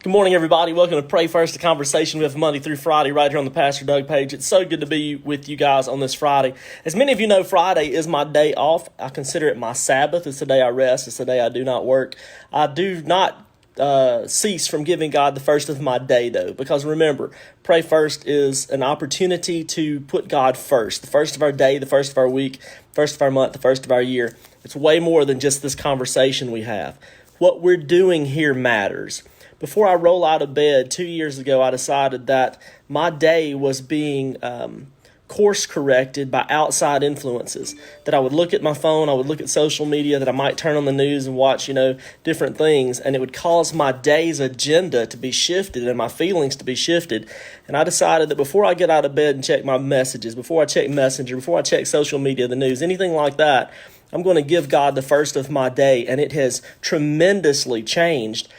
Good morning, everybody. Welcome to Pray First, a conversation we have Monday through Friday right here on the Pastor Doug page. It's so good to be with you guys on this Friday. As many of you know, Friday is my day off. I consider it my Sabbath. It's the day I rest. It's the day I do not work. I do not cease from giving God the first of my day, though, because remember, Pray First is an opportunity to put God first. The first of our day, the first of our week, first of our month, the first of our year. It's way more than just this conversation we have. What we're doing here matters. Before I roll out of bed 2 years ago, I decided that my day was being course corrected by outside influences. That I would look at my phone, I would look at social media, that I might turn on the news and watch, different things, and it would cause my day's agenda to be shifted and my feelings to be shifted. And I decided that before I get out of bed and check my messages, before I check Messenger, before I check social media, the news, anything like that, I'm going to give God the first of my day, and it has tremendously changed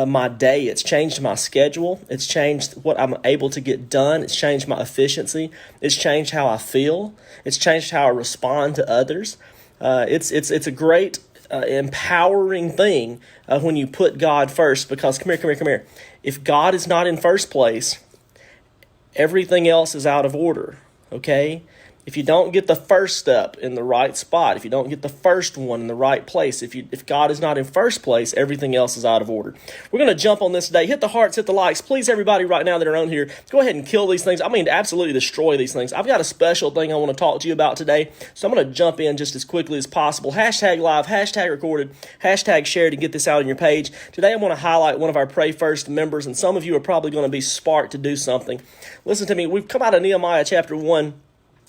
my day. It's changed my schedule. It's changed what I'm able to get done. It's changed my efficiency. It's changed how I feel. It's changed how I respond to others. It's a great empowering thing when you put God first, because come here. If God is not in first place, everything else is out of order, okay? If you don't get the first step in the right spot, if you don't get the first one in the right place, if God is not in first place, everything else is out of order. We're going to jump on this today. Hit the hearts, hit the likes. Please, everybody right now that are on here, go ahead and kill these things. I mean, absolutely destroy these things. I've got a special thing I want to talk to you about today, so I'm going to jump in just as quickly as possible. Hashtag live, hashtag recorded, hashtag shared to get this out on your page. Today, I'm going to highlight one of our Pray First members, and some of you are probably going to be sparked to do something. Listen to me. We've come out of Nehemiah chapter 1,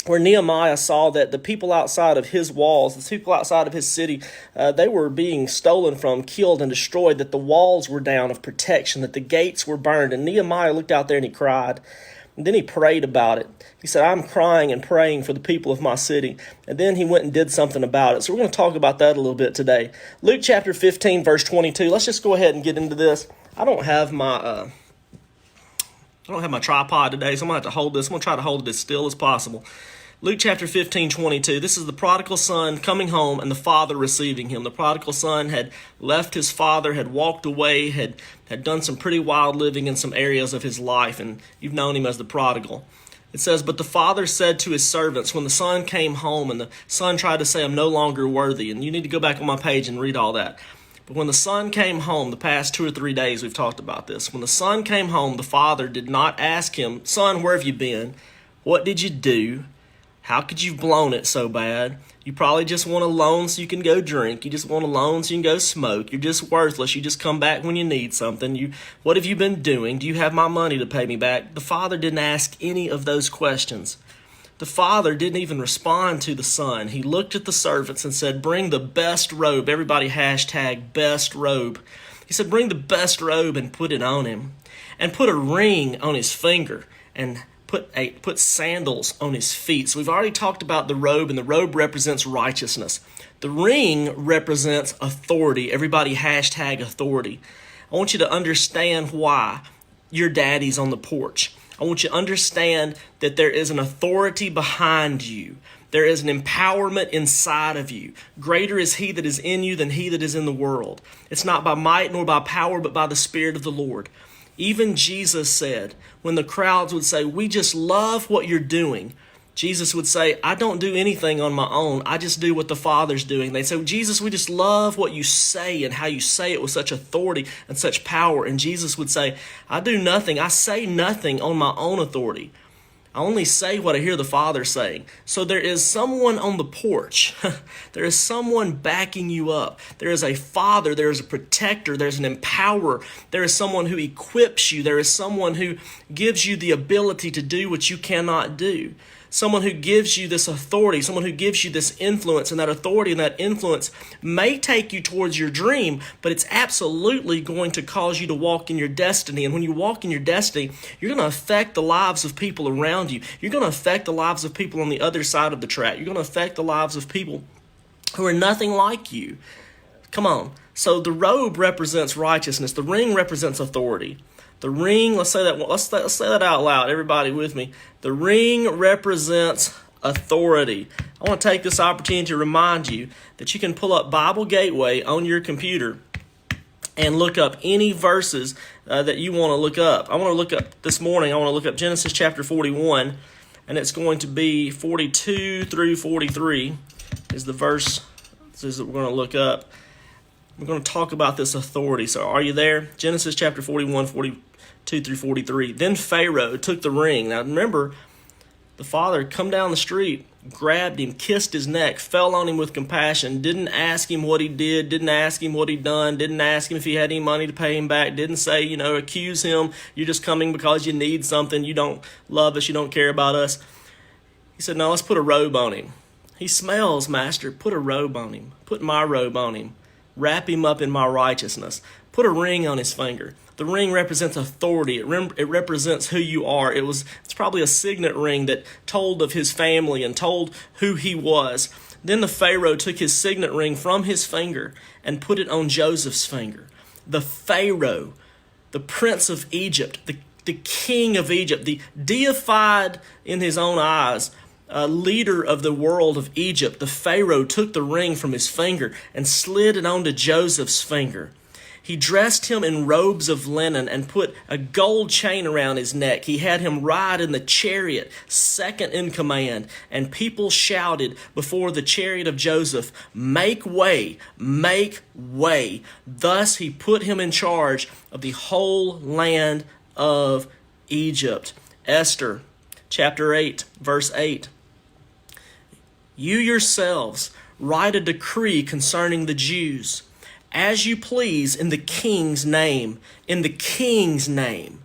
where Nehemiah saw that the people outside of his walls, the people outside of his city, they were being stolen from, killed, and destroyed, that the walls were down of protection, that the gates were burned. And Nehemiah looked out there and he cried. And then he prayed about it. He said, I'm crying and praying for the people of my city. And then he went and did something about it. So we're going to talk about that a little bit today. Luke chapter 15, verse 22. Let's just go ahead and get into this. I don't have my tripod today, so I'm going to have to hold this. I'm going to try to hold it as still as possible. Luke chapter 15, 22. This is the prodigal son coming home and the father receiving him. The prodigal son had left his father, had walked away, had done some pretty wild living in some areas of his life, and you've known him as the prodigal. It says, but the father said to his servants, when the son came home, and the son tried to say, I'm no longer worthy, and you need to go back on my page and read all that. But when the son came home, the past 2 or 3 days we've talked about this. When the son came home, the father did not ask him, son, where have you been? What did you do? How could you have blown it so bad? You probably just want a loan so you can go drink. You just want a loan so you can go smoke. You're just worthless. You just come back when you need something. What have you been doing? Do you have my money to pay me back? The father didn't ask any of those questions. The father didn't even respond to the son. He looked at the servants and said, bring the best robe. Everybody hashtag best robe. He said, bring the best robe and put it on him. And put a ring on his finger and put sandals on his feet. So we've already talked about the robe, and the robe represents righteousness. The ring represents authority. Everybody hashtag authority. I want you to understand why your daddy's on the porch. I want you to understand that there is an authority behind you. There is an empowerment inside of you. Greater is he that is in you than he that is in the world. It's not by might nor by power, but by the Spirit of the Lord. Even Jesus said, when the crowds would say, we just love what you're doing, Jesus would say, I don't do anything on my own. I just do what the Father's doing. They'd say, Jesus, we just love what you say and how you say it with such authority and such power. And Jesus would say, I do nothing. I say nothing on my own authority. I only say what I hear the Father saying. So there is someone on the porch. There is someone backing you up. There is a Father. There is a protector. There's an empowerer. There is someone who equips you. There is someone who gives you the ability to do what you cannot do. Someone who gives you this authority, someone who gives you this influence, and that authority and that influence may take you towards your dream, but it's absolutely going to cause you to walk in your destiny. And when you walk in your destiny, you're going to affect the lives of people around you. You're going to affect the lives of people on the other side of the track. You're going to affect the lives of people who are nothing like you. Come on. So the robe represents righteousness. The ring represents authority. The ring, let's say that out loud, everybody with me. The ring represents authority. I want to take this opportunity to remind you that you can pull up Bible Gateway on your computer and look up any verses that you want to look up. I want to look up this morning, I want to look up Genesis chapter 41, and it's going to be 42 through 43 is the verse that we're going to look up. We're going to talk about this authority. So are you there? Genesis chapter 41, 42 through 43. Then Pharaoh took the ring. Now remember, the father come down the street, grabbed him, kissed his neck, fell on him with compassion, didn't ask him what he did, didn't ask him what he'd done, didn't ask him if he had any money to pay him back, didn't say, accuse him, you're just coming because you need something, you don't love us, you don't care about us. He said, no, let's put a robe on him. He smells, master, put a robe on him, put my robe on him, wrap him up in my righteousness, put a ring on his finger. The ring represents authority. It represents who you are. It's probably a signet ring that told of his family and told who he was. Then the Pharaoh took his signet ring from his finger and put it on Joseph's finger. The Pharaoh, the prince of Egypt, the king of Egypt, the deified in his own eyes, leader of the world of Egypt, the Pharaoh took the ring from his finger and slid it onto Joseph's finger. He dressed him in robes of linen and put a gold chain around his neck. He had him ride in the chariot, second in command, and people shouted before the chariot of Joseph, "Make way, make way." Thus he put him in charge of the whole land of Egypt. Esther, chapter 8, verse 8. You yourselves write a decree concerning the Jews, as you please in the king's name. In the king's name.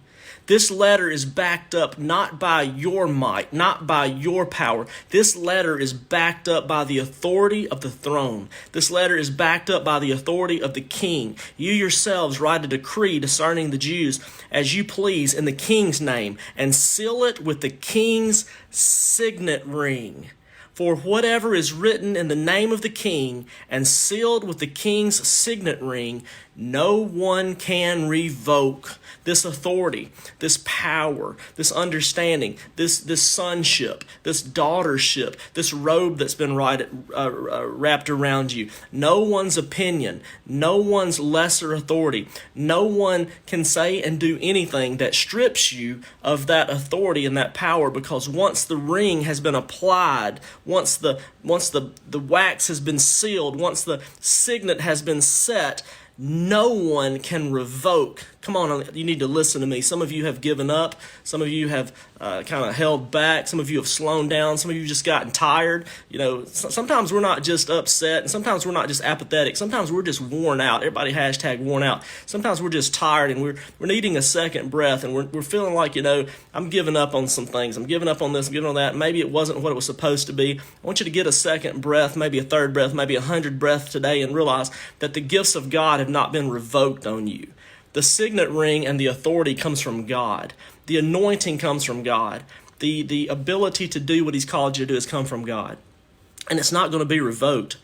This letter is backed up not by your might, not by your power. This letter is backed up by the authority of the throne. This letter is backed up by the authority of the king. You yourselves write a decree concerning the Jews as you please in the king's name, and seal it with the king's signet ring. For whatever is written in the name of the king and sealed with the king's signet ring, no one can revoke. This authority, this power, this understanding, this sonship, this daughtership, this robe that's been wrapped around you. No one's opinion, no one's lesser authority. No one can say and do anything that strips you of that authority and that power, because once the ring has been applied, once the wax has been sealed, once the signet has been set, no one can revoke. Come on, you need to listen to me. Some of you have given up. Some of you have kind of held back. Some of you have slowed down. Some of you have just gotten tired. Sometimes we're not just upset, and sometimes we're not just apathetic. Sometimes we're just worn out. Everybody hashtag worn out. Sometimes we're just tired, and we're needing a second breath, and we're feeling like, I'm giving up on some things. I'm giving up on this, I'm giving on that. Maybe it wasn't what it was supposed to be. I want you to get a second breath, maybe a third breath, maybe 100 breaths today, and realize that the gifts of God have not been revoked on you. The signet ring and the authority comes from God. The anointing comes from God. The ability to do what he's called you to do has come from God. And it's not going to be revoked.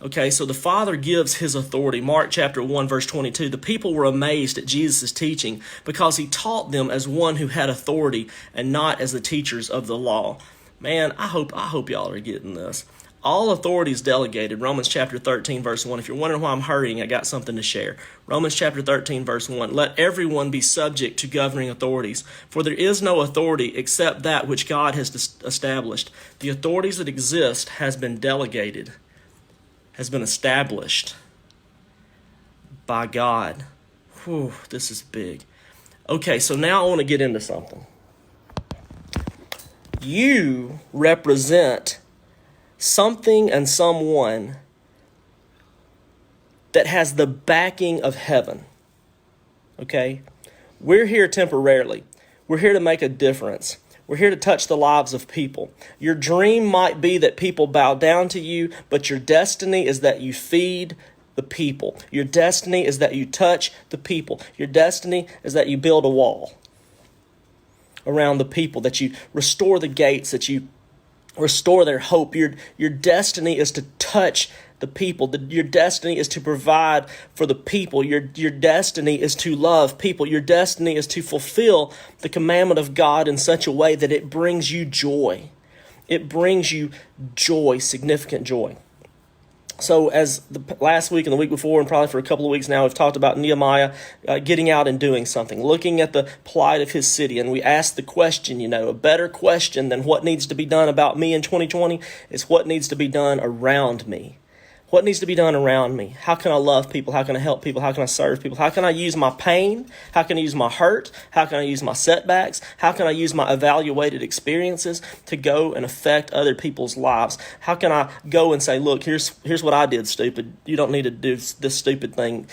Okay, so the Father gives his authority. Mark chapter 1, verse 22. The people were amazed at Jesus' teaching because he taught them as one who had authority and not as the teachers of the law. Man, I hope y'all are getting this. All authority is delegated. Romans chapter 13, verse 1. If you're wondering why I'm hurrying, I got something to share. Romans chapter 13, verse 1. Let everyone be subject to governing authorities, for there is no authority except that which God has established. The authorities that exist has been delegated, has been established by God. Whew, this is big. Okay, so now I want to get into something. You represent something and someone that has the backing of heaven. Okay? We're here temporarily. We're here to make a difference. We're here to touch the lives of people. Your dream might be that people bow down to you, but your destiny is that you feed the people. Your destiny is that you touch the people. Your destiny is that you build a wall around the people, that you restore the gates, that you restore their hope. Your destiny is to touch the people. Your destiny is to provide for the people. Your destiny is to love people. Your destiny is to fulfill the commandment of God in such a way that it brings you joy. It brings you joy, significant joy. So as the last week and the week before and probably for a couple of weeks now, we've talked about Nehemiah getting out and doing something, looking at the plight of his city. And we asked the question, a better question than what needs to be done about me in 2020 is what needs to be done around me. What needs to be done around me? How can I love people? How can I help people? How can I serve people? How can I use my pain? How can I use my hurt? How can I use my setbacks? How can I use my evaluated experiences to go and affect other people's lives? How can I go and say, look, here's what I did stupid. You don't need to do this stupid thing.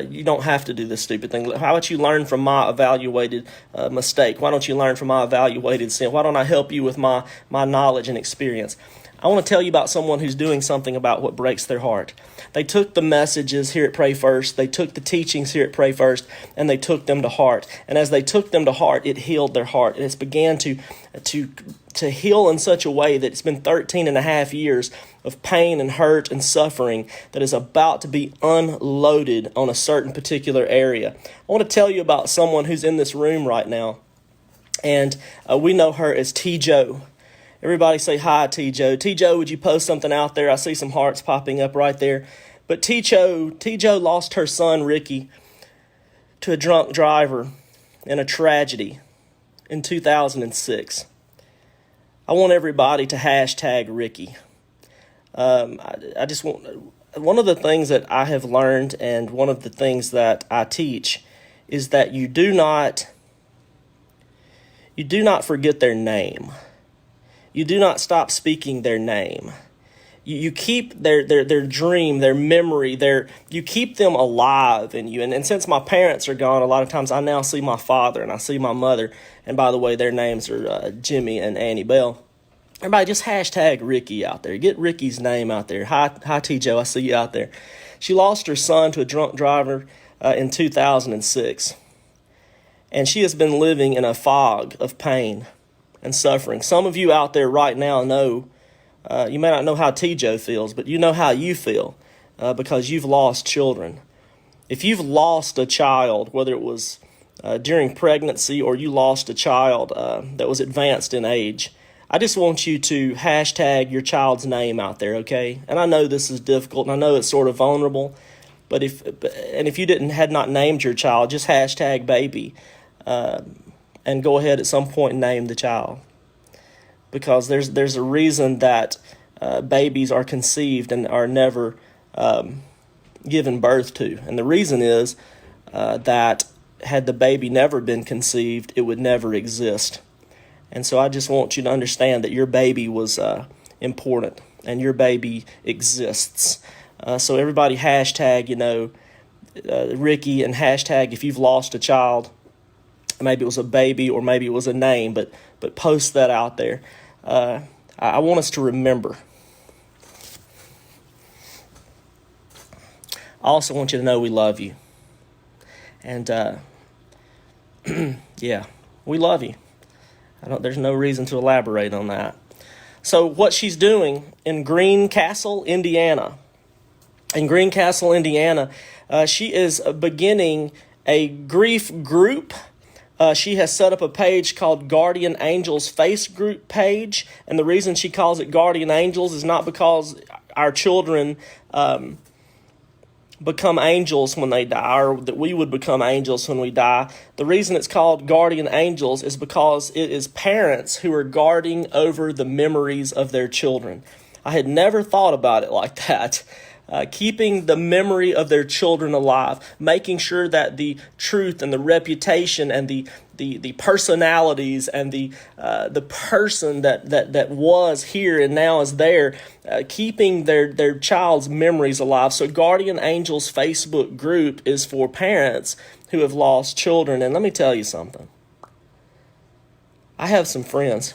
You don't have to do this stupid thing. How about you learn from my evaluated mistake? Why don't you learn from my evaluated sin? Why don't I help you with my knowledge and experience? I want to tell you about someone who's doing something about what breaks their heart. They took the messages here at Pray First, they took the teachings here at Pray First, and they took them to heart. And as they took them to heart, it healed their heart. And it's began to heal in such a way that it's been 13 and a half years of pain and hurt and suffering that is about to be unloaded on a certain particular area. I want to tell you about someone who's in this room right now, and we know her as T. Joe. Everybody say hi, T. Joe. T. Joe, would you post something out there? I see some hearts popping up right there. But T. Joe lost her son, Ricky, to a drunk driver in a tragedy in 2006. I want everybody to hashtag Ricky. I just want, one of the things that I have learned and one of the things that I teach is that you do not forget their name. You do not stop speaking their name. You keep their dream, their memory, you keep them alive in you. And since my parents are gone, a lot of times I now see my father and I see my mother. And by the way, their names are Jimmy and Annie Bell. Everybody just hashtag Ricky out there. Get Ricky's name out there. Hi, T. Joe, I see you out there. She lost her son to a drunk driver in 2006. And she has been living in a fog of pain and suffering. Some of you out there right now know, you may not know how T. Joe feels, but you know how you feel because you've lost children. If you've lost a child, whether it was during pregnancy or you lost a child that was advanced in age, I just want you to hashtag your child's name out there, okay? And I know this is difficult, and I know it's sort of vulnerable, but if you had not named your child, just hashtag baby. And go ahead at some point and name the child, because there's a reason that babies are conceived and are never given birth to, and the reason is that had the baby never been conceived, it would never exist. And so I just want you to understand that your baby was important and your baby exists. So everybody hashtag Ricky, and hashtag if you've lost a child. Maybe it was a baby or maybe it was a name, but post that out there. I want us to remember. I also want you to know we love you. And yeah, we love you. There's no reason to elaborate on that. So what she's doing in Greencastle, Indiana, she is beginning a grief group. She has set up a page called Guardian Angels Face Group page, and the reason she calls it Guardian Angels is not because our children become angels when they die, or that we would become angels when we die. The reason it's called Guardian Angels is because it is parents who are guarding over the memories of their children. I had never thought about it like that. Keeping the memory of their children alive, making sure that the truth and the reputation and the personalities and the person that was here and now is there, keeping their child's memories alive. So Guardian Angels Facebook group is for parents who have lost children. And let me tell you something. I have some friends.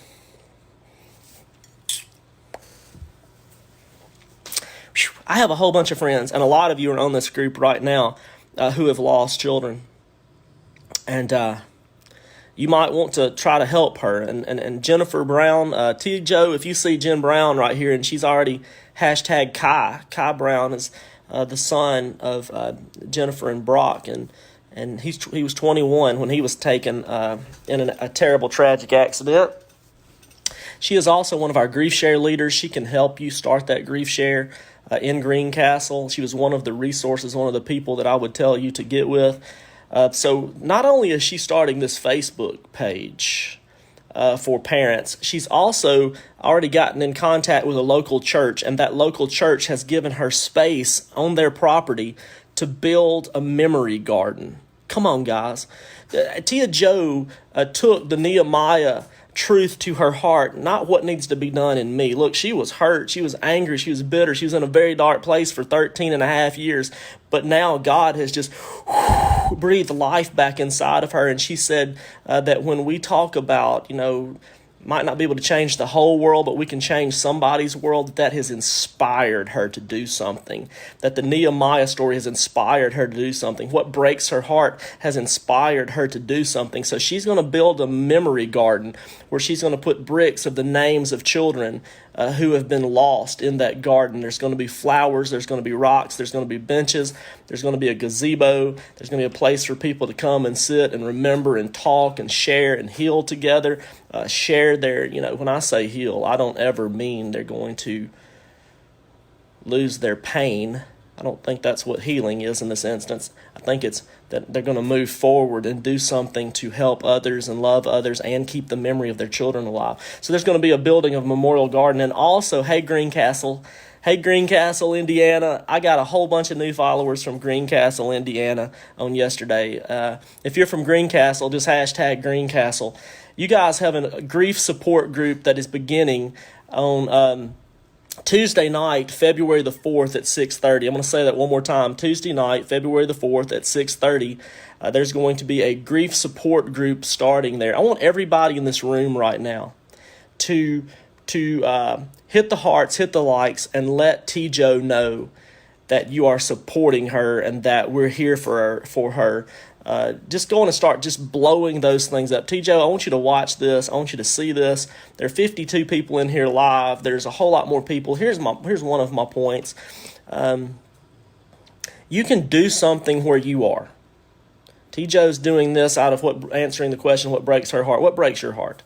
I have a whole bunch of friends, and a lot of you are on this group right now who have lost children. And you might want to try to help her. And Jennifer Brown, T. Joe, if you see Jen Brown right here, and she's already hashtag Kai. Kai Brown is the son of Jennifer and Brock, and he was 21 when he was taken in a terrible, tragic accident. She is also one of our Grief Share leaders. She can help you start that Grief Share in Greencastle. She was one of the resources, one of the people that I would tell you to get with. So not only is she starting this Facebook page for parents, she's also already gotten in contact with a local church, and that local church has given her space on their property to build a memory garden. Come on, guys. Tia Joe took the Nehemiah truth to her heart, not what needs to be done in me. Look, she was hurt. She was angry. She was bitter. She was in a very dark place for 13 and a half years. But now God has just breathed life back inside of her. And she said that when we talk about, might not be able to change the whole world, but we can change somebody's world, that has inspired her to do something, that the Nehemiah story has inspired her to do something. What breaks her heart has inspired her to do something. So she's going to build a memory garden where she's going to put bricks of the names of children who have been lost in that garden. There's going to be flowers, there's going to be rocks, there's going to be benches, there's going to be a gazebo, there's going to be a place for people to come and sit and remember and talk and share and heal together. Share their, when I say heal, I don't ever mean they're going to lose their pain. I don't think that's what healing is in this instance. I think it's that they're going to move forward and do something to help others and love others and keep the memory of their children alive. So there's going to be a building of a memorial garden. And also, hey, Greencastle, Indiana. I got a whole bunch of new followers from Greencastle, Indiana on yesterday. If you're from Greencastle, just hashtag Greencastle. You guys have a grief support group that is beginning on Tuesday night, February the 4th at 6:30. I'm going to say that one more time. Tuesday night, February the 4th at 6:30. There's going to be a grief support group starting there. I want everybody in this room right now to hit the hearts, hit the likes, and let T. Joe know that you are supporting her and that we're here for her. Just going to start just blowing those things up. T. Joe, I want you to watch this. I want you to see this. There are 52 people in here live. There's a whole lot more people. Here's one of my points. You can do something where you are. T. Joe's doing this out of answering the question, what breaks her heart? What breaks your heart?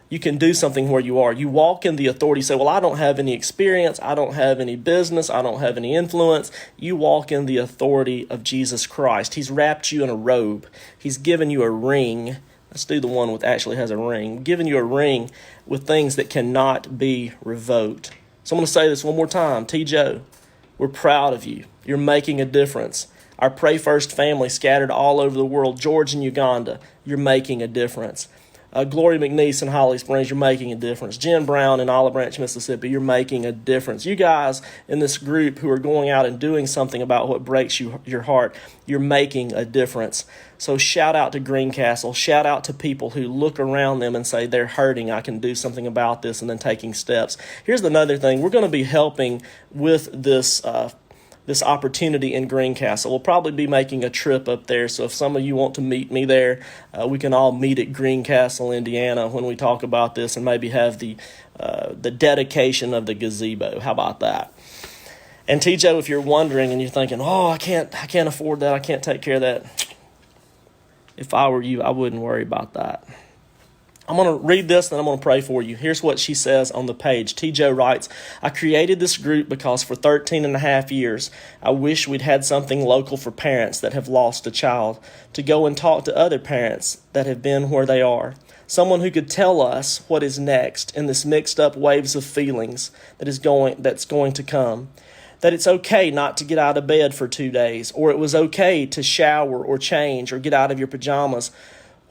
You can do something where you are. You walk in the authority, say, well, I don't have any experience. I don't have any business. I don't have any influence. You walk in the authority of Jesus Christ. He's wrapped you in a robe. He's given you a ring. Let's do the one with actually has a ring. Given you a ring with things that cannot be revoked. So I'm going to say this one more time. T. Joe, we're proud of you. You're making a difference. Our Pray First family scattered all over the world, Georgia and Uganda, you're making a difference. Glory McNeese in Holly Springs, you're making a difference. Jen Brown in Olive Branch, Mississippi, you're making a difference. You guys in this group who are going out and doing something about what breaks your heart, you're making a difference. So shout out to Greencastle. Shout out to people who look around them and say, they're hurting, I can do something about this, and then taking steps. Here's another thing. We're going to be helping with this opportunity in Greencastle. We'll probably be making a trip up there, so if some of you want to meet me there, we can all meet at Greencastle, Indiana when we talk about this and maybe have the dedication of the gazebo. How about that? And T. Joe, if you're wondering and you're thinking, I can't afford that, I can't take care of that. If I were you, I wouldn't worry about that. I'm going to read this and I'm going to pray for you. Here's what she says on the page. T. Joe writes, I created this group because for 13 and a half years, I wish we'd had something local for parents that have lost a child, to go and talk to other parents that have been where they are. Someone who could tell us what is next in this mixed up waves of feelings that's going to come. That it's okay not to get out of bed for 2 days, or it was okay to shower or change or get out of your pajamas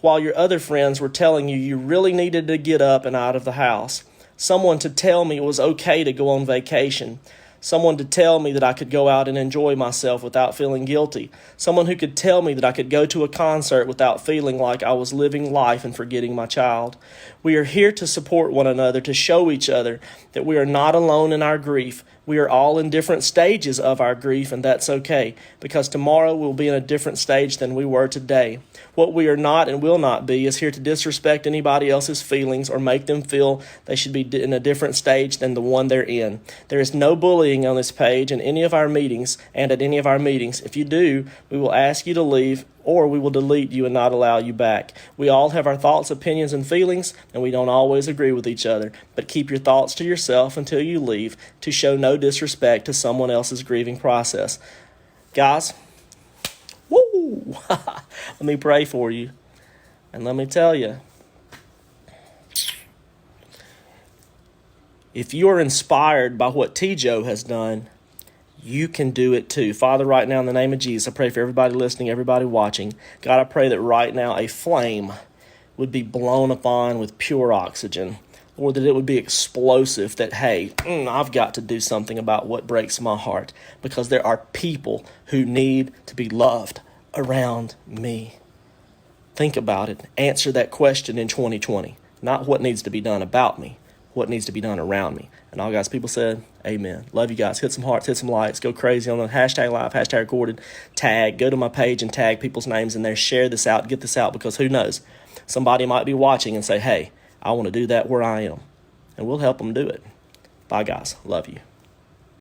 while your other friends were telling you really needed to get up and out of the house. Someone to tell me it was okay to go on vacation. Someone to tell me that I could go out and enjoy myself without feeling guilty. Someone who could tell me that I could go to a concert without feeling like I was living life and forgetting my child. We are here to support one another, to show each other that we are not alone in our grief. We are all in different stages of our grief, and that's okay, because tomorrow we'll be in a different stage than we were today. What we are not and will not be is here to disrespect anybody else's feelings or make them feel they should be in a different stage than the one they're in. There is no bullying on this page in any of our meetings and at any of our meetings. If you do, we will ask you to leave or we will delete you and not allow you back. We all have our thoughts, opinions, and feelings, and we don't always agree with each other. But keep your thoughts to yourself until you leave, to show no disrespect to someone else's grieving process. Guys, woo! Let me pray for you. And let me tell you, if you are inspired by what T-Joe has done, you can do it too. Father, right now in the name of Jesus, I pray for everybody listening, everybody watching. God, I pray that right now a flame would be blown upon with pure oxygen, or that it would be explosive, that, hey, I've got to do something about what breaks my heart, because there are people who need to be loved around me. Think about it. Answer that question in 2020. Not what needs to be done about me, what needs to be done around me. And all God's people said, amen. Love you guys. Hit some hearts, hit some likes, go crazy on the hashtag live, hashtag recorded, tag, go to my page and tag people's names in there, share this out, get this out, because who knows? Somebody might be watching and say, hey, I want to do that where I am. And we'll help them do it. Bye, guys. Love you.